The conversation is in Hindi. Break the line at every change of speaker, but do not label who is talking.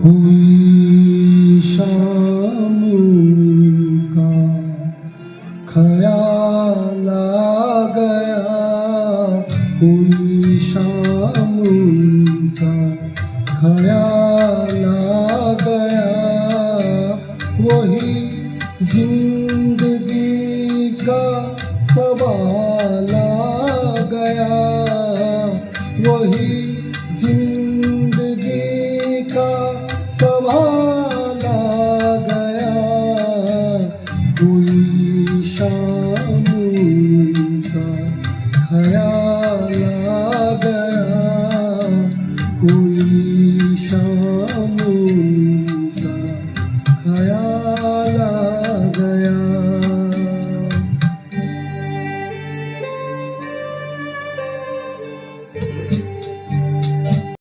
हुई शाम का ख्याल आ गया, हुई शाम का ख्याल आ गया, वही जिंदगी का सवाल आ गया, वही जिंदगी का सवाल आ गया, कोई शाम का ख्याल आ गया, कोई